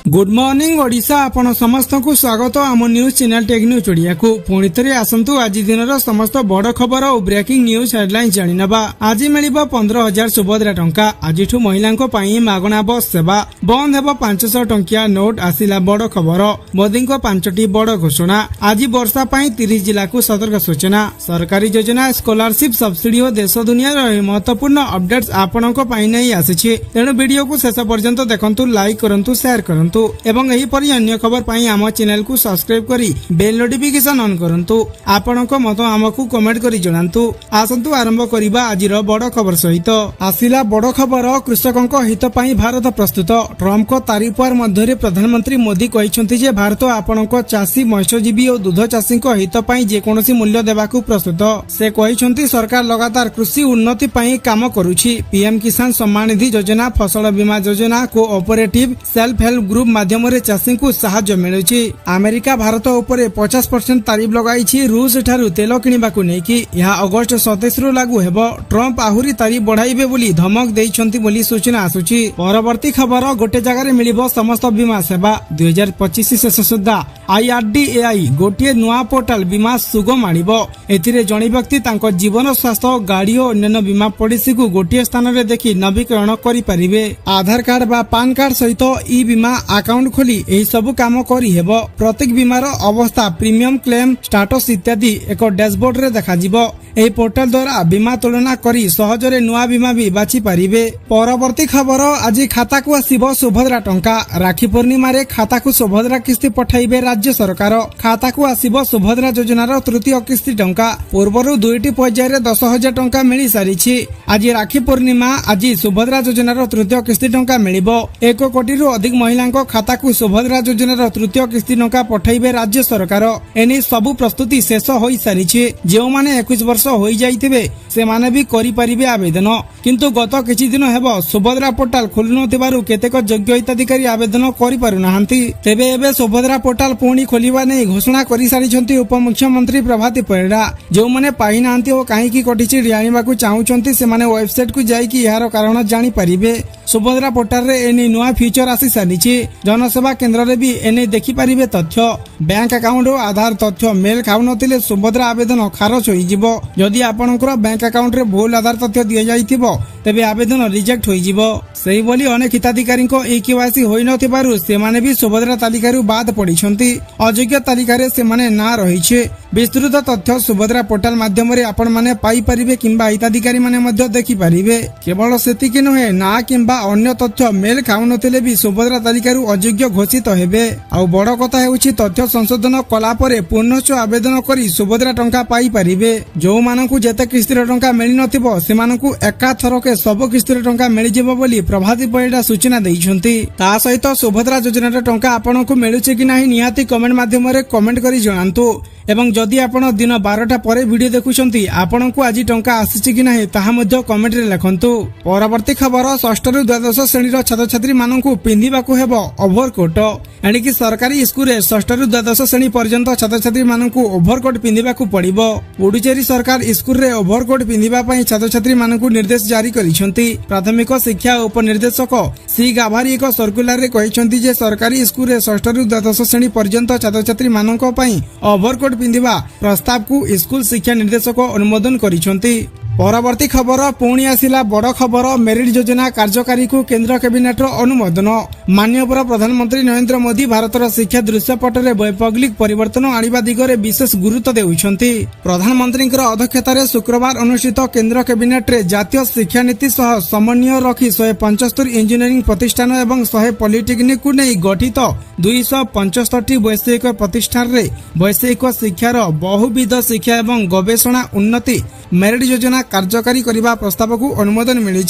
Good morning Odisha आपण समस्त को स्वागत आम news channel tech news Odia को पुणी थे आसतु आज दिन समस्त बड़ खबर और ब्रेकिंग न्यूज हेडलाइन जाणीनवा। आज मिल 15,000 सुभद्रा टंका। आज महिला मागणा बस सेवा बंद हेब 500 टंकिया नोट आसिला बड़ खबर। मोदी 5टी बड़ घोषणा। आज वर्षा 30 जिला को सतर्क सूचना। सरकारी योजना स्कॉलरशिप सब्सिडी और देश दुनिया महत्वपूर्ण अपडेट्स आपण नहीं आसी तेणु वीडियो को शेष पर्यंत देखंतु, लाइक करंतु, शेयर करंतु एवं एहीपरि अन्य खबर पाई आम चैनल को सब्सक्राइब करी बेल नोटिफिकेशन ऑन करंतु। आपणक मत आमको कमेंट करी जणांतु। आसंतु आरंभ करिबा आजिर बड़ खबर सहित। आसिला बड़ खबर। कृषकक हित पाई भारत प्रस्तुत। ट्रम्प को तारीफवार मध्य प्रधानमंत्री मोदी कहिसंति जे भारत आपणक चाषी, मत्स्यजीवी और दूध चाषी हित पाई जेकोसी मूल्य देबाकू प्रस्तुत। से कहिसंति सरकार लगातार कृषि उन्नति पाई काम करूछि। पीएम किसान सम्मान निधि योजना, फसल बीमा योजना, कोऑपरेटिव सेल्फ हेल्प ग्रुप माध्यम चाषी को साहाय्य मिलुछि। अमेरिका भारत उपरे 50% तारीफ लगाई रूस ठारू तेल किनिबा को नेकी। यह अगस्त 27 रु लागू हेब। ट्रम्प आहुरी तारीफ बढ़ाइबे बोली धमक देइछंती बोली सूचना आसुछि। परवर्ती खबर। गोटे जगार मिलिबो समस्त बीमा सेवा। 2025 शेष सुद्धा IRDAI गोटे नुआ पोर्टाल बीमा सुगम आनिबो। एथिरे जणी व्यक्ति तांको जीवन, स्वास्थ्य, गाड़ी और अन्य बीमा पॉलिसी को गोटे स्थान रे देखि नवीकरण करि परिबे। आधार कार्ड बा पान कार्ड सहित ई बीमा अकाउंट खोली एही सब काम करी हेबो। प्रत्येक बीमार अवस्था, प्रीमियम क्लेम स्टेटस इत्यादि एक डैशबोर्ड रे देखा जिवो। एही पोर्टल द्वारा बीमा तुलना करी सहजरे नुआ बीमा भी बाछि पारिबे। परवर्ती खबर। आज खाता को आसीबो सुभद्रा टंका। राखी पूर्णिमा रे खाता को सुभद्रा किस्ती पठाइबे राज्य सरकार। खाता को आसीबो सुभद्रा योजनार तृतीय किस्ती टंका। पूर्वरु 2टी पर्याय रे 10,000 टंका मिली सारिछि। आज राखी पूर्णिमा। आज सुभद्रा योजनार तृतीय किस्ती टंका मिलिबो। 1 कोटी रु अधिक महिला खाता को सुभद्रा योजनार तृतीय किस्ती टंका पठाइबे राज्य सरकार। एने सबु प्रस्तुति शेष होई सारिछि। जो माने 21 वर्ष होई जाइथिबे से माने भी करि परिबे आवेदन। किंतु गत किछि दिन हेबो सुभद्रा पोर्टाल खोलु नथिबारु केतेक योग्य हिताधिकारी आवेदन करि पारु नाहंती। तेबे एबे सुभद्रा पोर्टाल पुणी खोलिबा नै घोषणा करि सारिछंती उपमुख्यमंत्री प्रभाती परिडा। जो माने पाइ नाहंती ओ काहेकि कटिछि जानिबाकू चाहुछंती से माने वेबसाइट को जाई कि यार कारण जानि परिबे। सुभद्रा पोर्टाल रे एनी नुआ फीचर आसी सारिछि। जनसेवा केंद्र रे भी एने देखि परिबे तथ्य। बैंक अकाउंट और आधार तथ्य मेल खाउ नथिले सुभद्रा आवेदन खारज होई जिवो। यदि आपनकर बैंक अकाउंट रे भूल आधार तथ्य दिया जाइथिबो तेबे आवेदन रिजेक्ट होई जिवो। सेही बोली अनेक हिताधिकारी को ई केवाईसी होई नथिबारु से माने भी सुभद्रा तालिकारु बाद पडिछंती। अयोग्य तालिकारे से माने ना रहिछे। विस्तृत तथ्य सुभद्रा पोर्टाल माध्यम रे आपण माने पाई परिबे किंबा हिताधिकारी माने मध्य देखि परिबे। केवल सेतिकि नहे ना किंबा अन्य तथ्य मेल खाउ नथिले भी सुभद्रा तालिकारु अयोग्य घोषित हेबे। आ बड़ कथा हेउछि तथ्य संशोधन कला परे पुनश्च आवेदन करी सुभद्रा टंका पाई परिबे। जो मानकु जेते किस्तीर टंका मिलि नथिबो से मानकु एका थरके सब किस्तीर टंका मिलि जेबो बोली प्रभाती परिडा सूचना दैछंती। ता सहित सुभद्रा योजनार टंका आपनकु मिलुछि कि नाही निहाती कमेंट माध्यम रे कमेंट करी जणांतु। एवं जदि आपण दिन 12टा परे वीडियो देखुछंती आपनकु आज टंका आसीछि कि नाही ताहा मध्ये कमेंट रे लिखंतु। परवर्ती खबर। 6 रु 12 श्रेणी छात्र छात्री मानकु पिंधिबाकू हेबो ओभरकोट। एणिकी सरकारी स्कूल रे 6 रु 12 श्रेणी पर्यंत छात्र छात्री मानकु ओभरकोट पिंधिबाकू पड़िबो। पुडुचेरी सरकार स्कूल रे ओभरकोट पिंधिबा पई छात्र छात्री मानकु निर्देश जारी करिसंती। प्राथमिक शिक्षा उपनिर्देशक सी गाभारी एक सर्कुलर रे कहिसंती जे सरकारी स्कूल रे 6 रु 12 श्रेणी पर्यंत छात्र छात्री मानक पई ओभरकोट पिंधिबा प्रस्ताव को स्कूल शिक्षा निर्देशक अनुमोदन करिसंती। परवर्ती खबर। पुणी आसिला बड़ खबर। मेरिट योजना कार्यकारी को केंद्र कैबिनेट अनुमोदन। माननीय प्रधानमंत्री नरेंद्र मोदी भारतर शिक्षा दृश्यपट में वैप्लविक परिवर्तन आनिबा दिगरे विशेष गुरुत्व देउछंती। प्रधानमंत्री अध्यक्षतार शुक्रवार अनुष्ठित केंद्र कैबिनेट रे जातीय शिक्षा नीति सह समन्वय रखी 175 इंजीनियरिंग प्रतिष्ठान एवं 100 पॉलिटेक्निक को नहीं गठित 275 वैषयिक प्रतिष्ठान रे वैषयिक शिक्षार बहुविध शिक्षा एवं गवेषणा उन्नति मेरिट योजना कार्यकारी करने प्रस्ताव को अनुमोदन मिली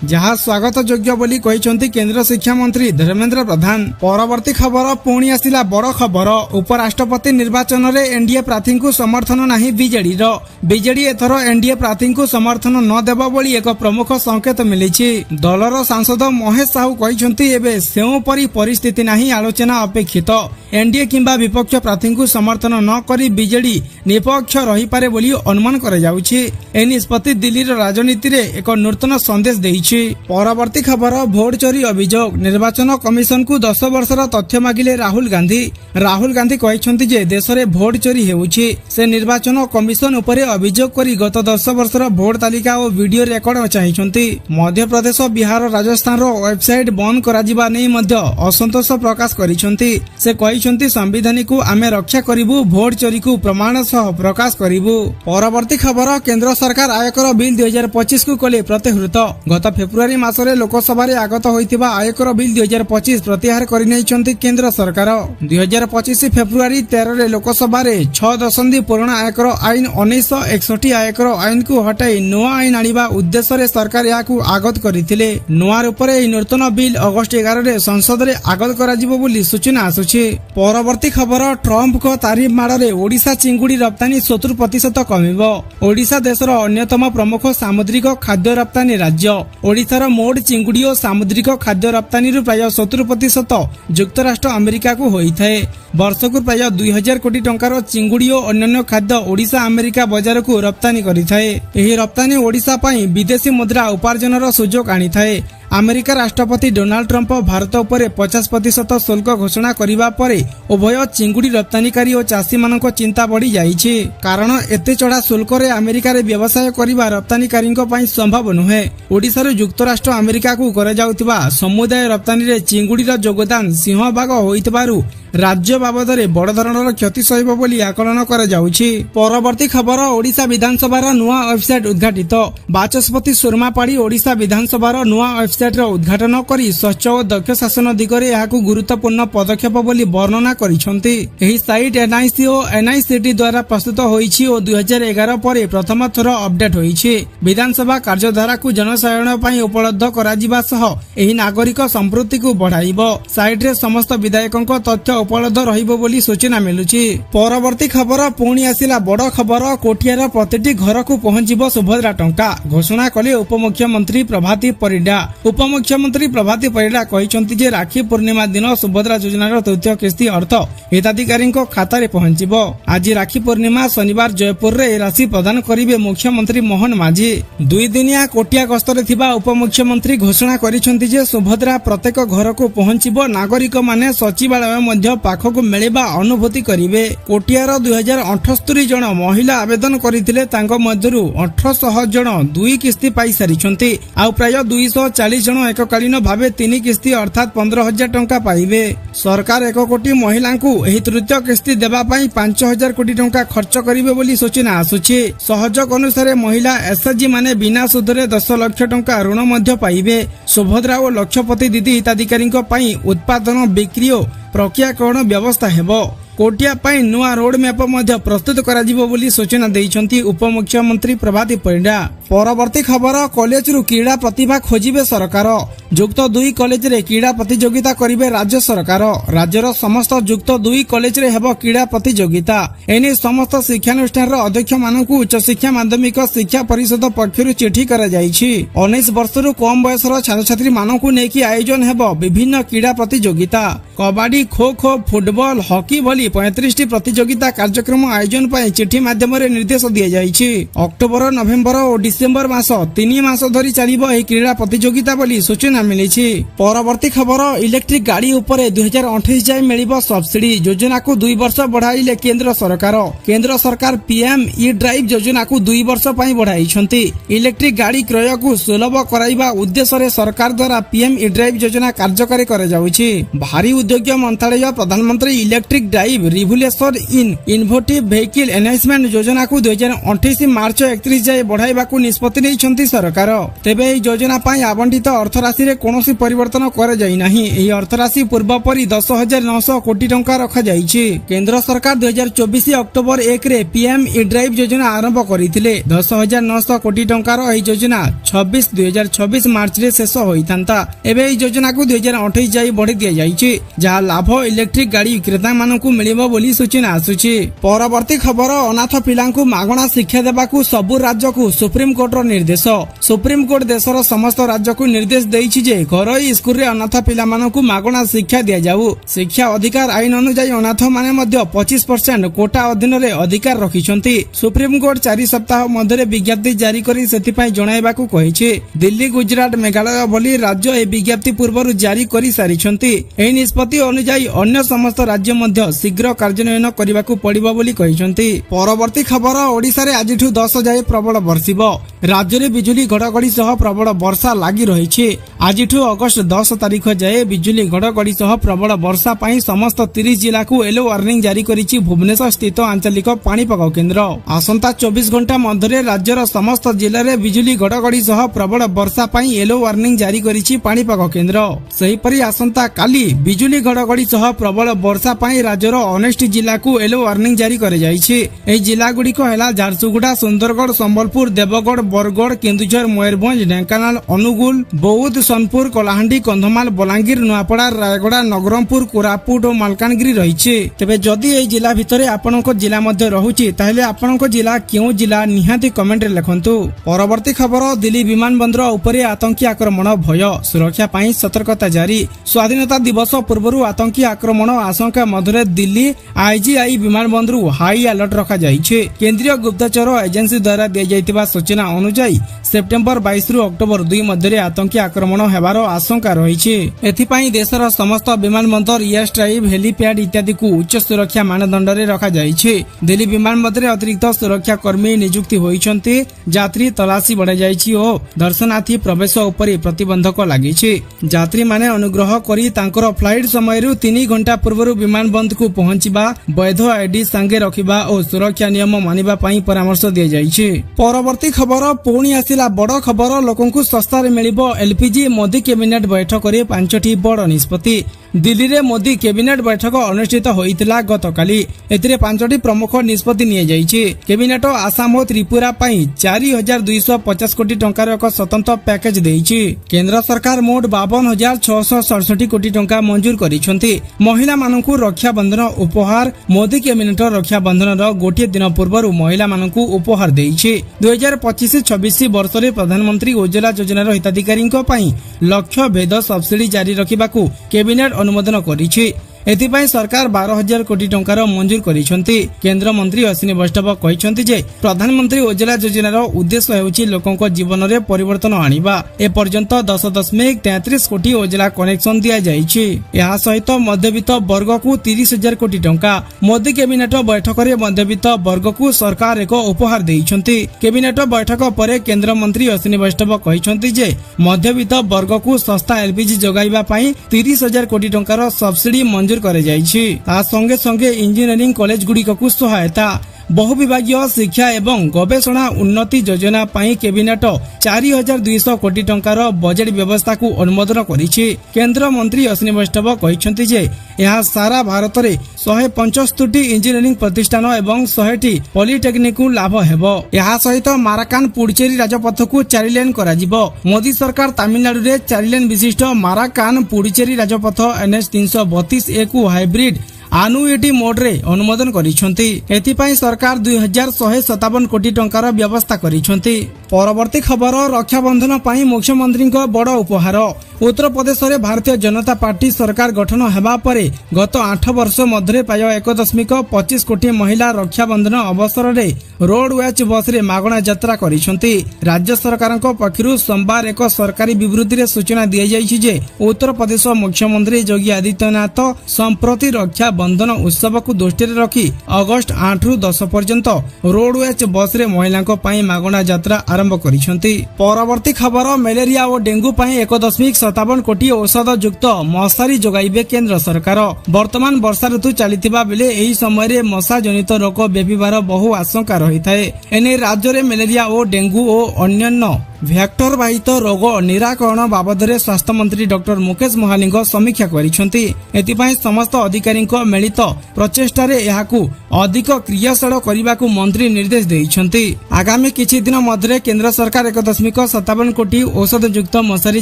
जहाँ स्वागत योग्य बोली कहिसंती केंद्र शिक्षा मंत्री धर्मेंद्र प्रधान। परवर्ती खबर। पुणी आसिला बड़ खबर। उपराष्ट्रपति निर्वाचन रे एनडीए प्रार्थी को समर्थन नहीं बीजेडी रो। बीजेडी एथर एनडीए प्रार्थी को समर्थन न देबो बोली एक प्रमुख संकेत मिली। दलर सांसद महेश साहू कहिसंती एबे सेउ परी परिस्थिति नहीं आलोचना अपेक्षित। एनडीए किंबा विपक्ष प्रार्थी को समर्थन न करी बीजेडी निपक्ष रही पारे बोली अनुमान करा जाउछि। ए निष्पत्ति दिल्लीर राजनीति रे एक नूतन संदेश देइछि। परवर्ती खबर भोट चोरी अभियोग निर्वाचन कमिशन को 10 वर्षर तथ्य मागिले राहुल गांधी कहिसंति जे देश रे भोट चोरी हेउछि। से निर्वाचन कमिशन उपरे अभियोग करी गत 10 वर्षर भोट तालिका और वीडियो रेकर्ड चाहिछंति। मध्य प्रदेश बिहार राजस्थान रो वेबसाइट बंद करा जिबा नै मध्य असंतोष प्रकाश करिसंति। से कहिसंति संविधान को आमे रक्षा करिवु, भोट चोरी को प्रमाण सह प्रकाश करिवु। परवर्ती खबर केंद्र सरकार आयकर बिल 2025 को कले प्रत्याहृत। गत फेब्रुआरी मासरे लोकसभा रे आगत होइतिबा आयकर बिल 2025 प्रत्याहार करिनैछंति केंद्र सरकार। 2025 फेब्रुआरी 13 रे लोकसभा रे 6 दशंधि पुराना आयकर आईन 1961 आयकर आईन को हटाई नया आईन आनिबा उद्देश्य रे सरकार याकू आगत करिथिले। नया रूपरे एही नूतन बिल अगस्त 11 रे संसद रे आगत कराजिबो बोली सूचना आसुछि। परवर्ती खबर ट्रम्प को तारीफ माड़े ओडिशा चिंगुड़ी रप्तानी 70% कमिबो। ओडिशा देशर अन्यतम प्रमुख सामुद्रिक खाद्य रप्तानी राज्य। ओडिशार मोट चिंगुड़ी और सामुद्रिक खाद्य रप्तानी प्राय 70% युक्तराष्ट्र अमेरिका को होइथाए। वर्षकु प्राय 2000 कोटी टंकार चिंगुड़ी और अन्य खाद्य ओडिशा अमेरिका बाजार को रप्तानी करिथाए। एही रप्तानी ओडिशा पई विदेशी मुद्रा उपार्जनर सुजोग आनिथाए। अमेरिका राष्ट्रपति डोनाल्ड ट्रम्प भारत उपरे 50% शुल्क घोषणा करिबा परे उभय चिंगुड़ी रप्तानीकारी और चाषी मानक चिंता बढ़ी जाइछि। कारण एते चढ़ा शुल्क रे अमेरिका रे व्यवसाय करिबा रप्तानीकारी पई संभव नुहे। ओडिशार युक्तराष्ट्र अमेरिका को करे जाउतिबा समुदाय रप्तानी रे चिंगुड़ीर योगदान सिंहभाग होइतबारु राज्य बाबद रे बड़ धरणर क्षति सहिब बोली आकलन कर जाउछि। परवर्ती खबर ओडिशा विधानसभा नुआ वेबसाइट उद्घाटित। बाचस्पति सुरमा पाड़ी ओडिशा विधानसभा नुआ वेबसाइट उद्घाटन करी स्वच्छ और दक्ष शासन दिगरे याकू गुरुत्वपूर्ण पदक्षेप बोली वर्णना करिसंति। एही साइट एनआईसी और एनआईसीटी द्वारा प्रस्तुत होइछि और 2011 पर प्रथम थर अपडेट होइछि। विधानसभा कार्यधारा को जनसाधारण पई उपलब्ध कराजिबा सह एही नागरिक संपृक्ति को बढ़ाइबो। साइट रे समस्त विधायकक तथ्य उपलब्ध रहिबो बोली सूचना मिलुछि। परवर्ती खबर पुणी आसिला बड़ खबर कोठियार प्रतिटी घर को पहुंचीबो सुभद्रा टंका घोषणा कले उपमुख्यमंत्री प्रभाती परिडा। उपमुख्यमंत्री प्रभाती परिडा कहिसंति जे राखी पूर्णिमा दिन सुभद्रा योजनार तृतीय किस्ती अर्थ हिताधिकारी खाता रे पहुंचीबो। आज राखी पूर्णिमा शनिवार जयपुर रे राशि प्रदान करिवे मुख्यमंत्री मोहन माझी। 2 दिनिया कोटिया गस्तरे थिबा उपमुख्यमंत्री घोषणा करिसंति जे सुभद्रा प्रत्येक घर को पहुंचीबो। नागरिक माने सचिवालय मध्य पाखक मिलिबा अनुभूति करिवे। कोटियार 2078 जन महिला आवेदन करिथिले। तांको मध्यरु 1800 जन 2 किस्ती पाई सारिछंती। आ प्राय 240 जन एककालीन भावे 3 किस्ती अर्थात 15,000 टंका पाइबे। सरकार 1 कोटी महिला को एही तृतीय किस्ती देबा पई 5,000 कोटी टंका खर्च करिवे बोली सूचना आसुछि। सहयोग अनुसार महिला एसएचजी माने बिना सुधरे 10 लाख टंका ऋण मध्य पाइबे। सुभद्रा और लक्षपति दीदी हिताधिकारी पई उत्पादन बिक्री और प्रक्रियाकरण व्यवस्था हेबो। कोटिया पई नुआ रोड मैप मध्य प्रस्तुत कराजिबो बोली सूचना दैछंती उपमुख्यमंत्री प्रभाती परिडा। परवर्ती खबर कॉलेज रु क्रीड़ा प्रतिभा खोजिबे सरकार। युक्त 2 कॉलेज रे क्रीड़ा प्रतियोगिता करिवे राज्य सरकार। राज्यर समस्त युक्त 2 कॉलेज रे हेबो क्रीड़ा प्रतियोगिता। एने समस्त शिक्षानुष्ठान रो अध्यक्ष मानकु उच्च शिक्षा माध्यमिक शिक्षा परिषद पक्षरु चिठी करा जाईछि। 19 वर्ष रु कम बयसर छात्र छात्री मानकु नेकी आयोजन हेबो विभिन्न क्रीड़ा प्रतियोगिता। कबड्डी, खो खो, फुटबॉल, हॉकी भली 35 प्रतियोगिता कार्यक्रम आयोजन पर चिठी माध्यम निर्देश दिया जाइछि। अक्टोबर, नवेम्बर और डिसेम्बर मास 3 मास धरी चलिबो एही क्रीड़ा प्रतियोगिता बोली सूचना मिलिछि। परवर्ती खबर इलेक्ट्रिक गाड़ी उपरे 2028 जाय मिलिबो सब्सिडी। योजना को 2 वर्ष बढ़ाइले केंद्र सरकार। केंद्र सरकार पीएम ई ड्राइव योजना को 2 वर्ष पई बढ़ाइछंती। इलेक्ट्रिक गाड़ी क्रय को सुलभ कराइबा उद्देश्य रे सरकार द्वारा पीएम ई ड्राइव योजना कार्यकारी करे जाउछि। भारी उद्योग मंत्रालय प्रधानमंत्री electric drive revolution in innovative vehicle enhancement योजना को 2028 मार्च 31 जाए बढ़ाइबा को निष्पत्ति नेइछंती सरकार। तेबे एही योजना पई आवंटित अर्थ राशि रे कोनोसी परिवर्तन करे जाई नाही। एही अर्थ राशि पूर्व परि 10,900 कोटी टंका रखा जाईछि। केंद्र सरकार 2024 अक्टोबर 1 रे पीएम ई ड्राइव योजना आरंभ करिथिले। 10,900 कोटी टंकार एही योजना 2026 मार्च रे शेष होइथांता। एबे एही योजना को 2028 जाए बढ़ी दिया जाईछि। जहा लाभ इलेक्ट्रिक गाड़ी विक्रेता मानकु मिलिबो बोली सूचना आसुची। परवर्ती खबर अनाथ पिलांकु मागणा शिक्षा देबाकू सबु राज्यकू सुप्रीम कोर्टर निर्देश। सुप्रीम कोर्ट देशर समस्त राज्यकू निर्देश देइछि जे घरोई स्कूल रे अनाथ पिलामानकू मागणा शिक्षा दिया जाऊ। शिक्षा अधिकार आईन अनुसार अनाथ माने मध्य 25% कोटा अधीन रे अधिकार रखिछंती। सुप्रीम कोर्ट 4 सप्ताह मध्य विज्ञप्ति जारी करी सेतिपई जणाइबाकू कहिछि। दिल्ली गुजरात मेघालय भली राज्य ए विज्ञप्ति पूर्वरु जारी करी सारिछंती। एही निष्पत्ति अनुसार अन्य समस्त राज्य मध्य शीघ्र कार्यान्वयन करिबाकू पड़िबो बोली कहिछंती। परवर्ती खबर ओडिसा रे आजिठु 10 जाय प्रबल बर्षिबो। राज्य रे बिजुली घड़घड़ी सह प्रबल वर्षा लागि रहिछि। आजिठु अगस्त 10 तारिख जाय बिजुली घड़घड़ी सह प्रबल वर्षा पई समस्त 30 जिला को येलो वार्निंग जारी करिछि भुवनेश्वर स्थित आंचलिक पाणीपाग केन्द्र। आसंता 24 घंटा मध्य राज्यर समस्त जिले में बिजुली घड़घड़ी सह प्रबल वर्षा पई येलो वार्निंग जारी करिछि पाणीपाग केन्द्र। सेहिपरि आसंता काली बिजुली घड़घड़ी सह प्रबल वर्षा पई राज्यर 19 जिला को येलो वार्निंग जारी करे जाइछि। एही जिला गुड़िक हैला झारसुगुड़ा, सुंदरगढ़, संबलपुर, देवगढ़, बरगढ़, केन्दुझर, मयूरभंज, ढेंकानाल, अनुगुल, बौद्ध, सोनपुर, कलाहांडी, कंधमाल, बलांगीर, नुआपड़ा, रायगड़ा, नगरंगपुर, कोरापुट और मालकानगिरी रहिछि। तेबे जदि एही जिला भितरे आपनक जिला मध्य रहुछि ताहेले आपनक जिला केउ जिला निहाती कमेंट रे लिखंतु। परवर्ती खबर दिल्ली विमान बंदर उपरे आतंकी आक्रमण भय, सुरक्षा पई सतर्कता जारी। स्वाधीनता दिवस पूर्वरु आतंकी आक्रमण आशंका मध्य दिल्ली आईजीआई विमान बंदर हाई अलर्ट रखा जाइछि। केंद्रीय गुप्तचर एजेंसी द्वारा दिया जाइतिबा सूचना अनुसार सेप्टेम्बर 22 रु अक्टोबर 2 मध्य आतंकी आक्रमण हेबार आशंका रहिछि। एथिपई देशर समस्त विमान बंदर, एयर स्ट्राइव, हेलीपैड इत्यादि को उच्च सुरक्षा मानदंड रे रखा जाइछि। दिल्ली विमान बंदर अतिरिक्त सुरक्षा कर्मी नियुक्ति होइछन्ति। यात्री तलाशी बढ़ा जाइछि ओ दर्शनार्थी प्रवेश उपरे प्रतिबंधक लागिछि। यात्री माने अनुग्रह करी तांकर फ्लाइट समय 3 घंटा पूर्व विमान बंद को पहुंचीबा, वैध आईडी संगे रखिबा और सुरक्षा नियम मानिबा पई परामर्श दिया जाइछि। परवर्ती खबर पुणी आसिला बड़ खबर, लोकंकु सस्ता रे मिलिबो एलपीजी। मोदी कैबिनेट बैठक रे 5टी बड़ निष्पत्ति। दिल्ली रे मोदी कैबिनेट बैठक अनुष्ठित होइतिला गतकाली। एथिरे 5टी प्रमुख निष्पत्ति निया जाइछि। कैबिनेट आसाम और त्रिपुरा पई 4250 कोटी टंकार एक स्वतंत्र पैकेज देइछि। केंद्र सरकार मोट 52,667 कोटी टंका मंजूर करिसंति। महिला मानकु रक्षा बंधन उपहार। मोदी कैबिनेट रक्षा बंधन रो गोटे दिन पूर्व महिला मानकु उपहार देइछि। 2025-26 वर्ष रे प्रधानमंत्री उज्ज्वला योजना हिताधिकारी पई लक्ष्य भेद सब्सिडी जारी रखिबाकू कैबिनेट अनुमोदन करिछि। एथिपाई सरकार 12,000 कोटी टंकार मंजूर करिसंति। केंद्र मंत्री अश्विनी वैष्णव कहिसंति जे प्रधानमंत्री उज्ज्वला योजनार उद्देश्य हेउछि लोकंक जीवन रे परिवर्तन आनिबा। ए पर्यंत 10.33 कोटी उज्ज्वला कनेक्शन दिया जाइछि। एहा सहित मध्यवित्त वर्ग को 30,000 कोटी टंका। मोदी कैबिनेट बैठक रे मध्यवित्त वर्ग को सरकार एक उपहार देइछंति। कैबिनेट बैठक परे केंद्र मंत्री अश्विनी वैष्णव कहिसंति जे मध्यवित्त वर्ग को सस्ता एलपीजी जोगाइबा पई 30,000 कोटी टंकार सब्सिडी मंजूर करे जाइछि। ता संगे संगे इंजीनियरिंग कॉलेज गुड़िक को सहायता। बहुविभागीय शिक्षा एवं गवेषणा उन्नति योजना पाई कैबिनेट 4,200 कोटी टंकार बजेट व्यवस्था को अनुमोदन करिछि। केंद्र मंत्री अश्विनी वैष्णव कहिसंति जे यह सारा भारत रे 175 इंजीनियरिंग प्रतिष्ठान एवं 100 पॉलिटेक्निक को लाभ हेबो। यह सहित माराकान पुडुचेरी राजपथ को 4 लेन करा जिवो। मोदी सरकार तमिलनाडु रे 4 लेन विशिष्ट माराकान पुडुचेरी राजपथ NH 332A को हाइब्रिड आनुइटी मोड रे अनुमोदन करिसंति। एथिपाई सरकार 2,157 कोटी टंकार व्यवस्था करिसंति। परवर्ती खबर रक्षाबंधन पाई मुख्यमंत्री बड़ उपहार। उत्तर प्रदेश रे भारतीय जनता पार्टी सरकार गठन हेबा परे गत 8 वर्ष मध्य प्राय 1.25 कोटी महिला रक्षाबंधन अवसर रे रोडवेज बस रे मागणा यात्रा करिसंति। राज्य सरकार पक्षरु सोमवार एक सरकारी विवृत्ति रे सूचना दिया जाइछि जे उत्तर प्रदेश मुख्यमंत्री योगी आदित्यनाथ संप्रति रक्षा बंधन उत्सव को दृष्टि रखी अगस्त 8 रु 10 पर्यंत रोडवेज बस रे महिला मागणा यात्रा आरंभ करिसंति। परवर्ती खबर मलेरिया और डेंगू 1.57 कोटी औषध युक्त मशारी जोगाइबे केंद्र सरकार। वर्तमान वर्षा ऋतु चलिथिबा बेले एही समय रे मशा जनित रोग व्यापिबार बहु आशंका रही थाए। एने राज्य रे मलेरिया और डेंगू और अन्य ଭେକ୍ଟର ବାହିତ ରୋଗ ନିରାକରଣ ବାବଦରେ ସ୍ୱାସ୍ଥ୍ୟ ମନ୍ତ୍ରୀ ଡକ୍ଟର ମୁକେଶ ମହାଲିଙ୍କ ସମୀକ୍ଷା କରିଛନ୍ତି। ଏଥିପାଇଁ ସମସ୍ତ ଅଧିକାରୀଙ୍କ ମିଳିତ ପ୍ରଚେଷ୍ଟାରେ ଏହାକୁ ଅଧିକ କ୍ରିୟାଶୀଳ କରିବାକୁ ମନ୍ତ୍ରୀ ନିର୍ଦ୍ଦେଶ ଦେଇଛନ୍ତି। ଆଗାମୀ କିଛି ଦିନ ମଧ୍ୟରେ କେନ୍ଦ୍ର ସରକାର 1.57 କୋଟି ଔଷଧଯୁକ୍ତ ମଶାରୀ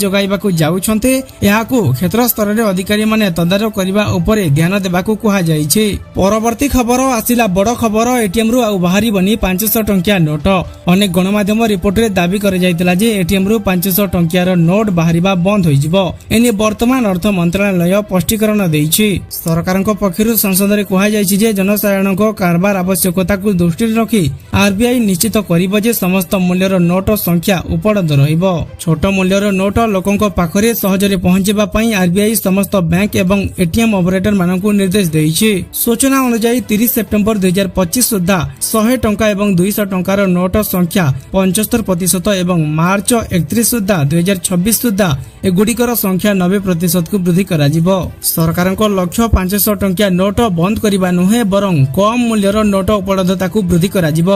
ଯୋଗାଇବାକୁ ଯାଉଛନ୍ତି। ଏହାକୁ କ୍ଷେତ୍ର ସ୍ତରରେ ଅଧିକାରୀମାନେ ତଦାରଖ କରିବା ଉପରେ ଧ୍ୟାନ ଦେବାକୁ କୁହାଯାଇଛି। ପରବର୍ତ୍ତୀ ଖବର ଆସିଲା ବଡ଼ ଖବର, ଏଟିଏମ୍ରୁ ଆଉ ବାହାରିବନି 500 ଟଙ୍କିଆ ନୋଟ। ଅନେକ ଗଣମାଧ୍ୟମ ରିପୋର୍ଟରେ ଦାବି କରାଯାଇଥିଲା ଯେ ଏଟିଏମ୍ରୁ 500 ଟଙ୍କିଆର ନୋଟ ବାହାରିବା ବନ୍ଦ ହୋଇଯିବ। ଏନେଇ ବର୍ତ୍ତମାନ ଅର୍ଥ ମନ୍ତ୍ରଣାଳୟ ସ୍ପଷ୍ଟୀକରଣ ଦେଇଛି। ସରକାରଙ୍କ ପକ୍ଷରୁ ସଂସଦରେ କୁହାଯାଇଛି ଯେ ଜନସାଧାରଣଙ୍କ କାରବାର ଆବଶ୍ୟକତାକୁ ଦୃଷ୍ଟିରେ ରଖି ଆରବିଆଇ ନିଶ୍ଚିତ କରିବ ଯେ ସମସ୍ତ ମୂଲ୍ୟର ନୋଟ ସଂଖ୍ୟା ଉପଲବ୍ଧ ରହିବ। ଛୋଟ ମୂଲ୍ୟର ନୋଟ ଲୋକଙ୍କ ପାଖରେ ସହଜରେ ପହଞ୍ଚିବା ପାଇଁ ଆରବିଆଇ ସମସ୍ତ ବ୍ୟାଙ୍କ ଏବଂ ଏଟିଏମ୍ ଅପରେଟର ମାନଙ୍କୁ ନିର୍ଦ୍ଦେଶ ଦେଇଛି। ସୂଚନା ଅନୁଯାୟୀ 30 ସେପ୍ଟେମ୍ବର 2025 ସୁଦ୍ଧା 100 ଟଙ୍କା ଏବଂ 200 ଟଙ୍କାର ନୋଟ ସଂଖ୍ୟା 75% ଏବଂ ମାର୍ଚ୍ଚ 31 ସୁଦ୍ଧା 2026 ସୁଦ୍ଧା ଏଗୁଡ଼ିକର ସଂଖ୍ୟା 90%କୁ ବୃଦ୍ଧି କରାଯିବ। ସରକାରଙ୍କ ଲକ୍ଷ୍ୟ 500 ଟଙ୍କିଆ ନୋଟ ବନ୍ଦ କରିବା ନୁହେଁ, ବରଂ କମ୍ ମୂଲ୍ୟର ନୋଟ ଉପଲବ୍ଧତାକୁ ବୃଦ୍ଧି କରାଯିବ।